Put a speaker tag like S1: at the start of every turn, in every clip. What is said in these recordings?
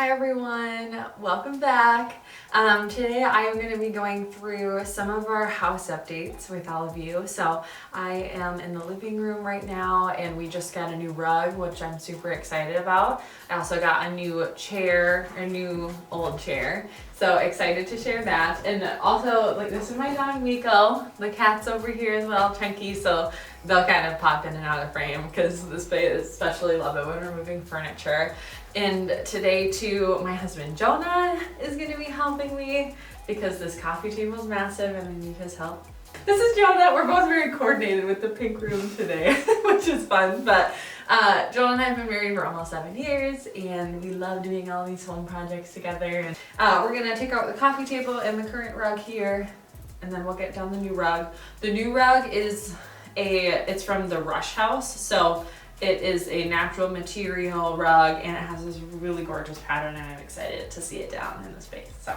S1: Hi everyone, welcome back. Today I am going to be going through some of our house updates with all of you. So I am in the living room right now and we just got a new rug, which I'm super excited about. I also got a new chair, a new old chair. So excited to share that. And also, like, this is my dog Miko. The cat's over here as well, Chunky, so they'll kind of pop in and out of frame because this place especially love it when we're moving furniture. And today too, my husband Jonah is going to be helping me because this coffee table is massive and I need his help. This is Jonah. We're both very coordinated with the pink room today, which is fun. But Jonah and I have been married for almost 7 years and we love doing all these home projects together. And we're going to take out the coffee table and the current rug here, and then we'll get down the new rug. The new rug is it's from the Rush House. So it is a natural material rug and it has this really gorgeous pattern and I'm excited to see it down in the space. So.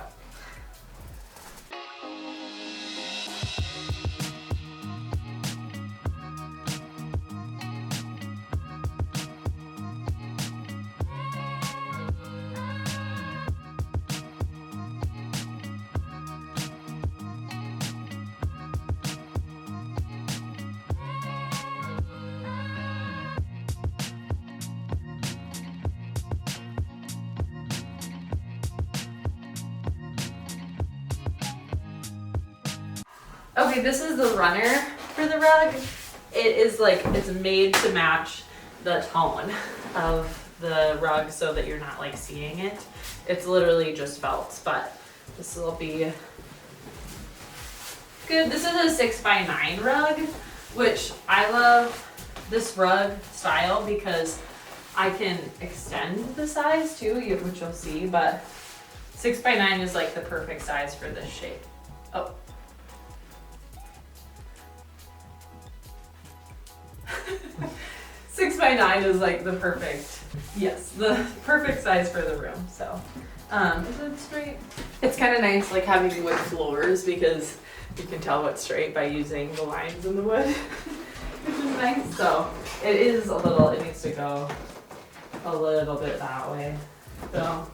S1: Okay, this is the runner for the rug. It is like, it's made to match the tone of the rug so that you're not like seeing it. It's literally just felt, but this will be good. This is a 6x9 rug, which I love this rug style because I can extend the size too, which you'll see, but 6x9 is like the perfect size for this shape. Oh. 6x9 is like the perfect size for the room. So, is it straight? It's kind of nice like having wood floors because you can tell what's straight by using the lines in the wood, which is nice. So it is it needs to go a little bit that way. So.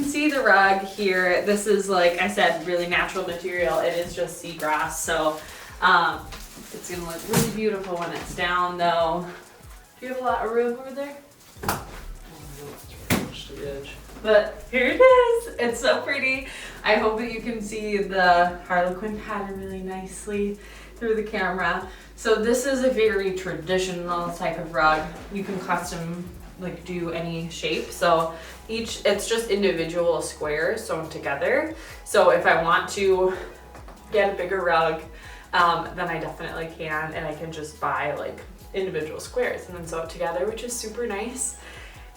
S1: See the rug here. This is, like I said, really natural material. It is just seagrass, so it's gonna look really beautiful when it's down though. Do you have a lot of room over there? But here it is. It's so pretty. I hope that you can see the Harlequin pattern really nicely through the camera. So this is a very traditional type of rug. You can custom do any shape. So it's just individual squares sewn together. So if I want to get a bigger rug, then I definitely can, and I can just buy like individual squares and then sew it together, which is super nice.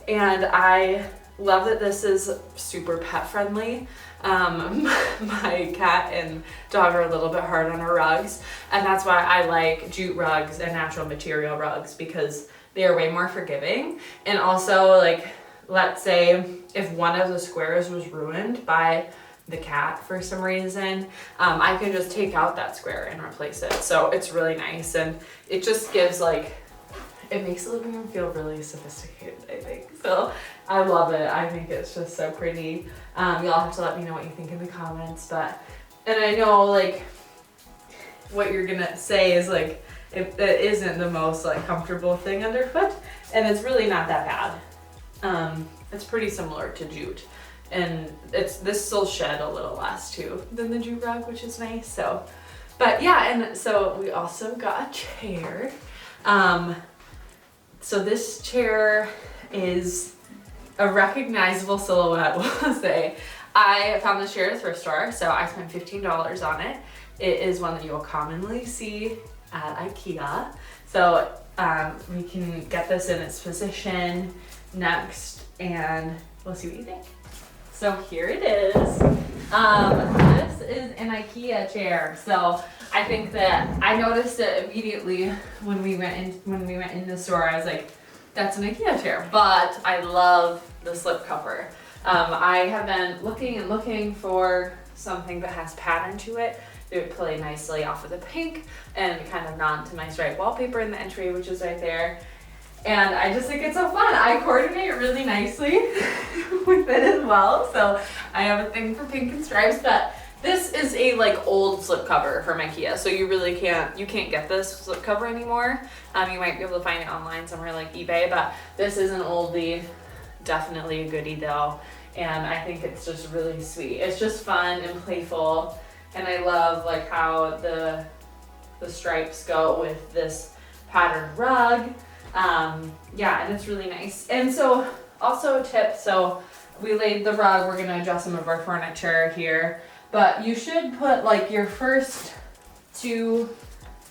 S1: And I love that this is super pet friendly. My cat and dog are a little bit hard on our rugs, and that's why I like jute rugs and natural material rugs, because they are way more forgiving. And also, like, let's say if one of the squares was ruined by the cat for some reason, I can just take out that square and replace it. So it's really nice, and it just gives it makes the living room feel really sophisticated, I think. So I love it. I think it's just so pretty. You'll have to let me know what you think in the comments, and I know what you're gonna say is it isn't the most comfortable thing underfoot, and it's really not that bad. It's pretty similar to jute, and this will shed a little less too than the jute rug, which is nice. So, but yeah, and so we also got a chair. So this chair is a recognizable silhouette, we'll say. I found this chair at a thrift store, so I spent $15 on it. It is one that you will commonly see at IKEA. So we can get this in its position next and we'll see what you think. So here it is. This is an IKEA chair. So I think that I noticed it immediately when we went in the store. I was like, that's an IKEA chair, but I love the slip cover. I have been looking and looking for something that has pattern to it. It would play nicely off of the pink and kind of nod to my striped wallpaper in the entry, which is right there. And I just think it's so fun. I coordinate really nicely with it as well. So I have a thing for pink and stripes, but this is a like old slipcover from IKEA. So you really can't get this slipcover anymore. You might be able to find it online somewhere like eBay, but this is an oldie, definitely a goodie though. And I think it's just really sweet. It's just fun and playful. And I love like how the stripes go with this patterned rug. Yeah, and it's really nice. And so also a tip, so we laid the rug, we're gonna adjust some of our furniture here, but you should put like your first two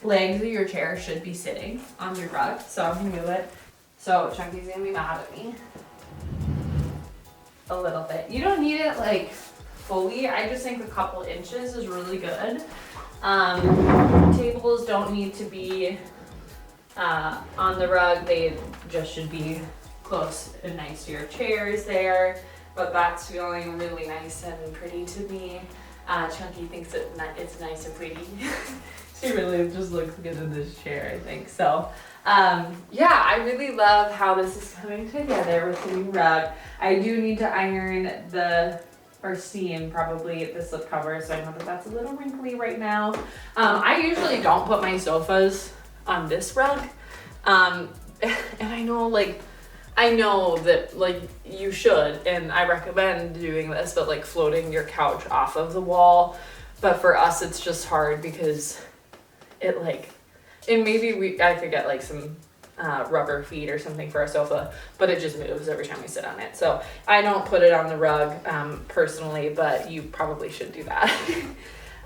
S1: legs of your chair should be sitting on your rug. So I'm gonna do it. So Chunky's gonna be mad at me a little bit. You don't need it like fully. I just think a couple inches is really good. Tables don't need to be on the rug, they just should be close and nice to your chairs there, but that's feeling really nice and pretty to me. Chunky thinks it's nice and pretty. She really just looks good in this chair, I think. So yeah, I really love how this is coming together with the new rug. I do need to iron or steam probably the slipcover, so I know that that's a little wrinkly right now. I usually don't put my sofas on this rug, and I know that like you should, and I recommend doing this, but like floating your couch off of the wall. But for us it's just hard because it like, and maybe I could get like some rubber feet or something for a sofa, but it just moves every time we sit on it. So I don't put it on the rug personally, but you probably should do that.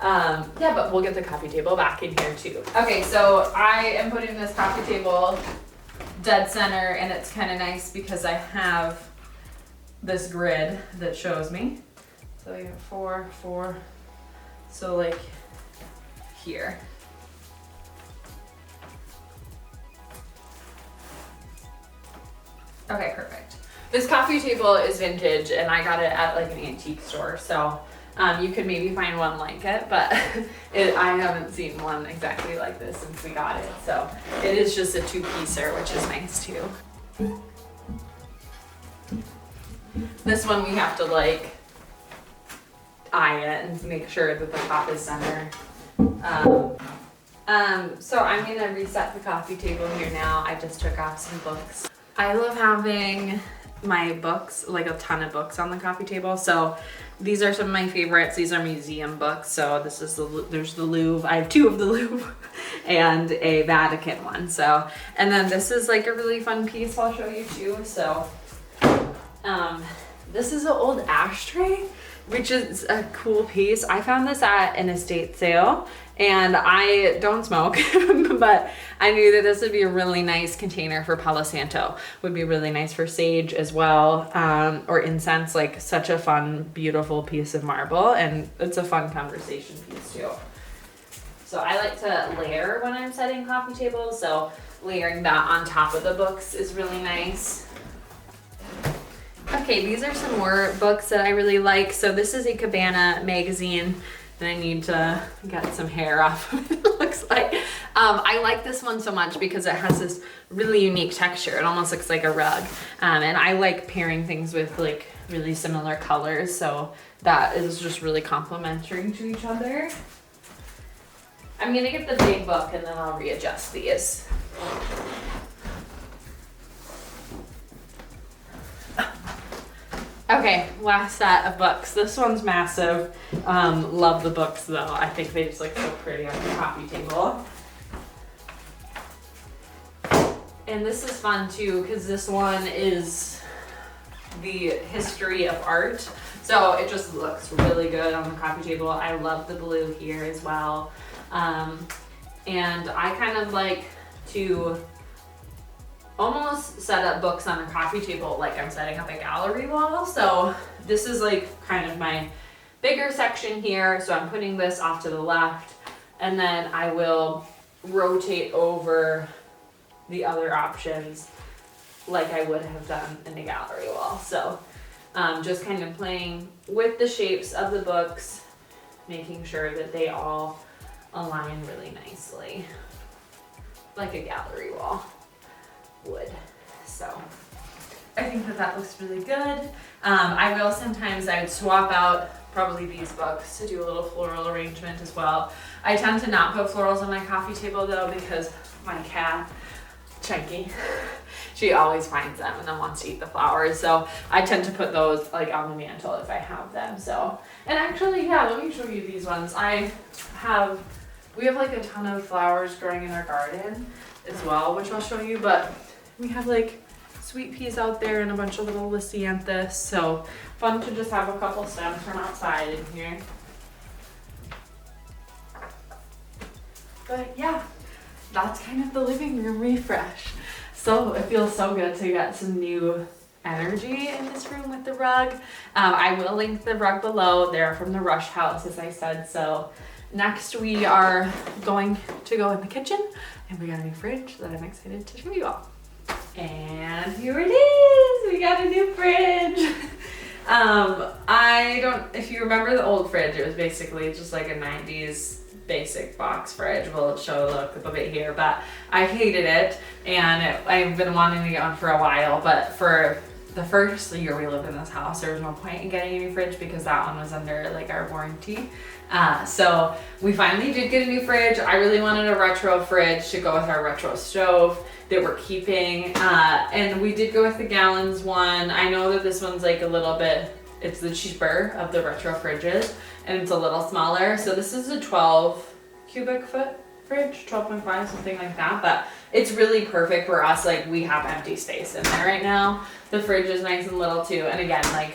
S1: Yeah, but we'll get the coffee table back in here too. Okay, so I am putting this coffee table dead center, and it's kind of nice because I have this grid that shows me. So you have 4, 4, so like here. Okay, perfect. This coffee table is vintage, and I got it at like an antique store, so you could maybe find one like it, but I haven't seen one exactly like this since we got it. So it is just a 2-piecer, which is nice too. This one we have to like eye it and make sure that the top is center. So I'm gonna reset the coffee table here now. I just took off some books. I love having my books, like a ton of books on the coffee table. So these are some of my favorites. These are museum books. So this is there's the Louvre. I have 2 of the Louvre and a Vatican one. So, and then this is like a really fun piece I'll show you too. So this is an old ashtray, which is a cool piece. I found this at an estate sale, and I don't smoke, but I knew that this would be a really nice container for Palo Santo. Would be really nice for sage as well, or incense. Like such a fun, beautiful piece of marble, and it's a fun conversation piece too. So I like to layer when I'm setting coffee tables, so layering that on top of the books is really nice. Okay, these are some more books that I really like. So this is a Cabana magazine, and I need to get some hair off of it, it looks like. I like this one so much because it has this really unique texture. It almost looks like a rug. And I like pairing things with like really similar colors, so that is just really complementary to each other. I'm gonna get the big book and then I'll readjust these. Okay, last set of books. This one's massive. Love the books though. I think they just look so pretty on the coffee table. And this is fun too, because this one is the history of art. So it just looks really good on the coffee table. I love the blue here as well. And I kind of like to almost set up books on a coffee table like I'm setting up a gallery wall. So this is like kind of my bigger section here. So I'm putting this off to the left, and then I will rotate over the other options like I would have done in a gallery wall. So just kind of playing with the shapes of the books, making sure that they all align really nicely, like a gallery wall would. So I think that that looks really good. I will sometimes, I would swap out probably these books to do a little floral arrangement as well. I tend to not put florals on my coffee table though, because my cat, Chunky, she always finds them and then wants to eat the flowers. So I tend to put those like on the mantle if I have them. So, and actually, yeah, let me show you these ones. We have like a ton of flowers growing in our garden as well, which I'll show you, but we have like sweet peas out there and a bunch of little lisianthus. So fun to just have a couple stems from outside in here. But yeah, that's kind of the living room refresh. So it feels so good to get some new energy in this room with the rug. I will link the rug below. They're from the Rush House, as I said. So next we are going to go in the kitchen, and we got a new fridge that I'm excited to show you all. And here it is, we got a new fridge. If you remember the old fridge, it was basically just like a 90s basic box fridge. We'll show a look of it here, but I hated it, and I've been wanting to get one for a while, but for the first year we lived in this house, there was no point in getting a new fridge because that one was under like our warranty. So we finally did get a new fridge. I really wanted a retro fridge to go with our retro stove that we're keeping. And we did go with the gallons one. I know that this one's like a little bit, it's the cheaper of the retro fridges, and it's a little smaller. So this is a 12 cubic foot fridge, 12.5, something like that. But it's really perfect for us. Like, we have empty space in there right now. The fridge is nice and little too. And again, like,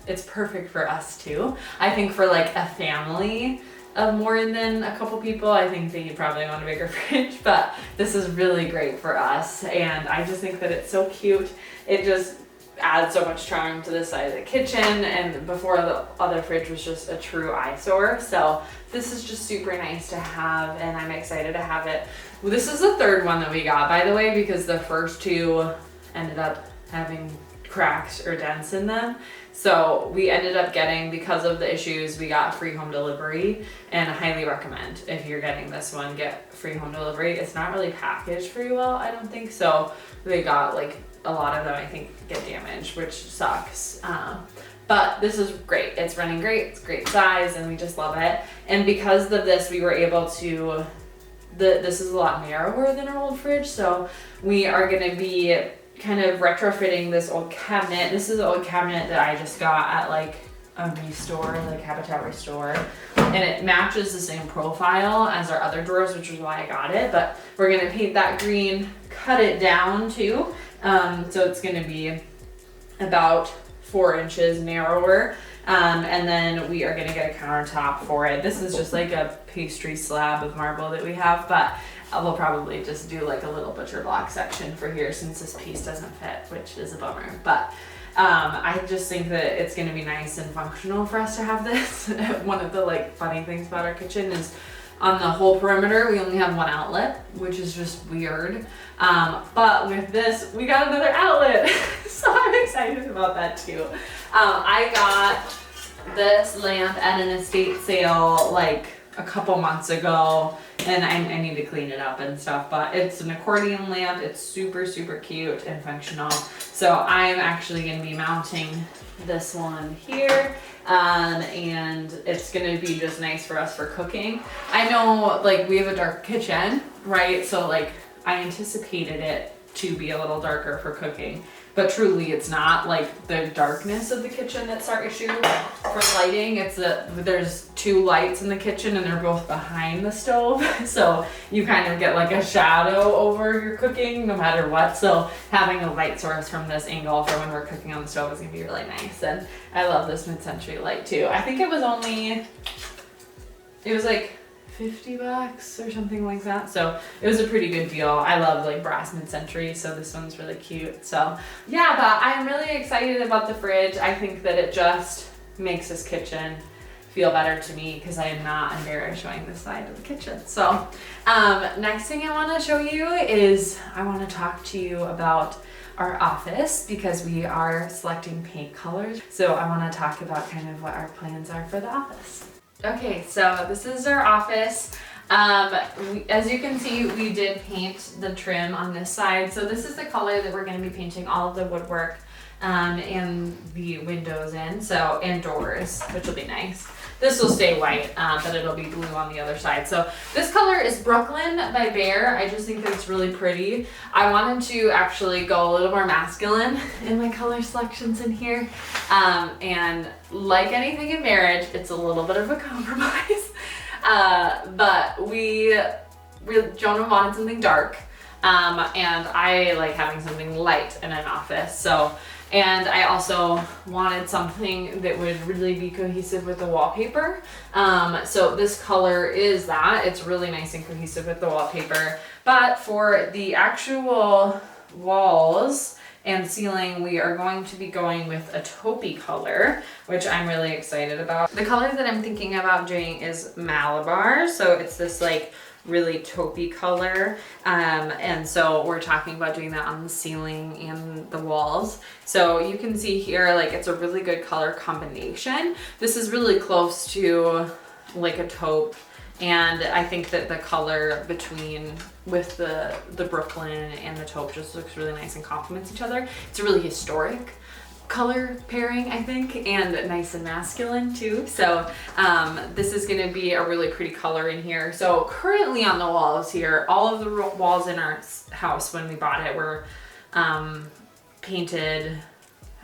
S1: it's perfect for us too. I think for like a family of more than a couple people, I think that you probably want a bigger fridge, but this is really great for us. And I just think that it's so cute. It just adds so much charm to the side of the kitchen, and before the other fridge was just a true eyesore. So this is just super nice to have, and I'm excited to have it. Well, this is the third one that we got, by the way, because the first two ended up having cracks or dents in them. So we ended up getting, because of the issues, we got free home delivery, and I highly recommend if you're getting this one, get free home delivery. It's not really packaged very well, I don't think. So they got like a lot of them, I think, get damaged, which sucks. But this is great. It's running great. It's great size, and we just love it. And because of this, we were able to, this is a lot narrower than our old fridge. So we are going to be kind of retrofitting this old cabinet. This is an old cabinet that I just got at like a restore, like Habitat Restore, and it matches the same profile as our other drawers, which is why I got it. But we're gonna paint that green, cut it down too, so it's gonna be about 4 inches narrower, and then we are gonna get a countertop for it. This is just like a pastry slab of marble that we have, but we'll probably just do like a little butcher block section for here since this piece doesn't fit, which is a bummer. But I just think that it's going to be nice and functional for us to have this. One of the like funny things about our kitchen is on the whole perimeter we only have one outlet, which is just weird. But with this we got another outlet, so I'm excited about that too. I got this lamp at an estate sale like a couple months ago, and I need to clean it up and stuff, but it's an accordion lamp. It's super, super cute and functional. So I'm actually going to be mounting this one here, and it's going to be just nice for us for cooking. I know, like, we have a dark kitchen, right? So like I anticipated it to be a little darker for cooking, but truly it's not. Like, the darkness of the kitchen that's our issue for lighting. It's there's 2 lights in the kitchen, and they're both behind the stove, so you kind of get like a shadow over your cooking no matter what. So having a light source from this angle for when we're cooking on the stove is gonna be really nice. And I love this mid-century light too. I think it was like $50 or something like that, so it was a pretty good deal. I love like brass mid-century, so this one's really cute. So yeah, but I'm really excited about the fridge. I think that it just makes this kitchen feel better to me because I am not embarrassed showing this side of the kitchen. So next thing I want to show you is I want to talk to you about our office because we are selecting paint colors. So I want to talk about kind of what our plans are for the office. Okay, so this is our office. As you can see, we did paint the trim on this side. So this is the color that we're going to be painting all of the woodwork and the windows in, so, and doors, which will be nice. This will stay white, but it'll be blue on the other side. So this color is Brooklyn by Behr. I just think that it's really pretty. I wanted to actually go a little more masculine in my color selections in here. And like anything in marriage, it's a little bit of a compromise. But Jonah wanted something dark. And I like having something light in an office. So, and I also wanted something that would really be cohesive with the wallpaper. So this color is that. It's really nice and cohesive with the wallpaper. But for the actual walls and ceiling, we are going to be going with a taupey color, which I'm really excited about. The color that I'm thinking about doing is Malabar. So it's this like really taupey color, and so we're talking about doing that on the ceiling and the walls. So you can see here, like, it's a really good color combination. This is really close to like a taupe, and I think that the color with the Brooklyn and the taupe just looks really nice and complements each other. It's a really historic color pairing, I think, and nice and masculine too. So this is going to be a really pretty color in here. So currently on the walls here, all of the walls in our house when we bought it were painted,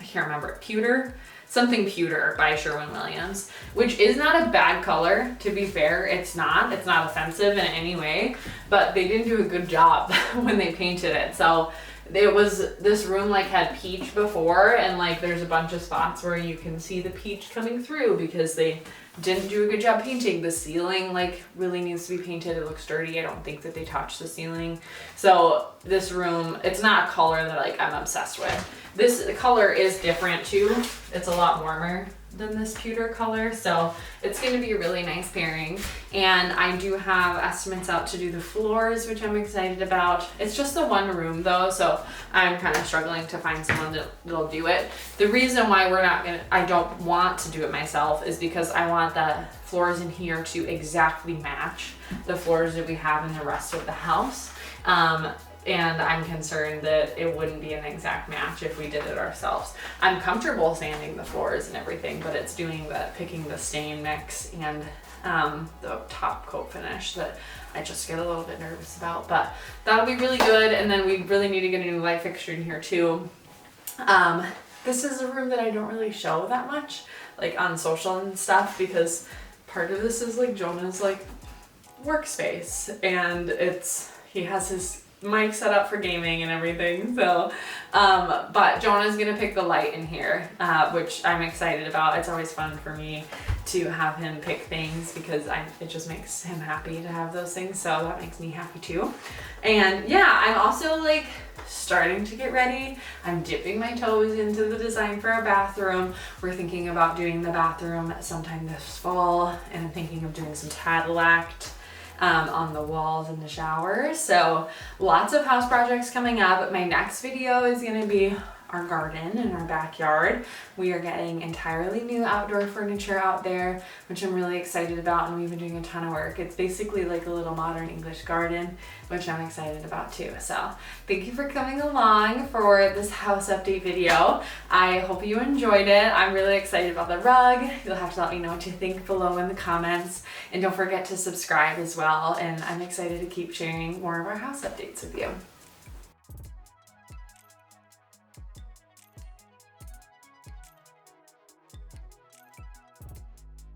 S1: I can't remember, pewter, something pewter by Sherwin-Williams, which is not a bad color, to be fair. It's not offensive in any way, but they didn't do a good job when they painted it. So this room like had peach before, and like there's a bunch of spots where you can see the peach coming through because they didn't do a good job painting. The ceiling like really needs to be painted. It looks dirty. I don't think that they touched the ceiling. So this room, it's not a color that like I'm obsessed with. The color is different too. It's a lot warmer than this pewter color, so it's going to be a really nice pairing. And I do have estimates out to do the floors, which I'm excited about. It's just the one room though, so I'm kind of struggling to find someone that'll do it. The reason why I don't want to do it myself is because I want the floors in here to exactly match the floors that we have in the rest of the house. And I'm concerned that it wouldn't be an exact match if we did it ourselves. I'm comfortable sanding the floors and everything, but it's picking the stain mix and the top coat finish that I just get a little bit nervous about. But that'll be really good. And then we really need to get a new light fixture in here too. This is a room that I don't really show that much, like on social and stuff, because part of this is like Jonah's like workspace, and he has his mic set up for gaming and everything. So but Jonah's gonna pick the light in here, which I'm excited about. It's always fun for me to have him pick things because it just makes him happy to have those things, so that makes me happy too. And yeah, I'm also like starting to get ready. I'm dipping my toes into the design for our bathroom. We're thinking about doing the bathroom sometime this fall, and I'm thinking of doing some Tadillac on the walls in the shower. So lots of house projects coming up. My next video is going to be our garden in our backyard. We are getting entirely new outdoor furniture out there, which I'm really excited about, and we've been doing a ton of work. It's basically like a little modern English garden, which I'm excited about too. So thank you for coming along for this house update video. I hope you enjoyed it. I'm really excited about the rug. You'll have to let me know what you think below in the comments, and don't forget to subscribe as well, and I'm excited to keep sharing more of our house updates with you.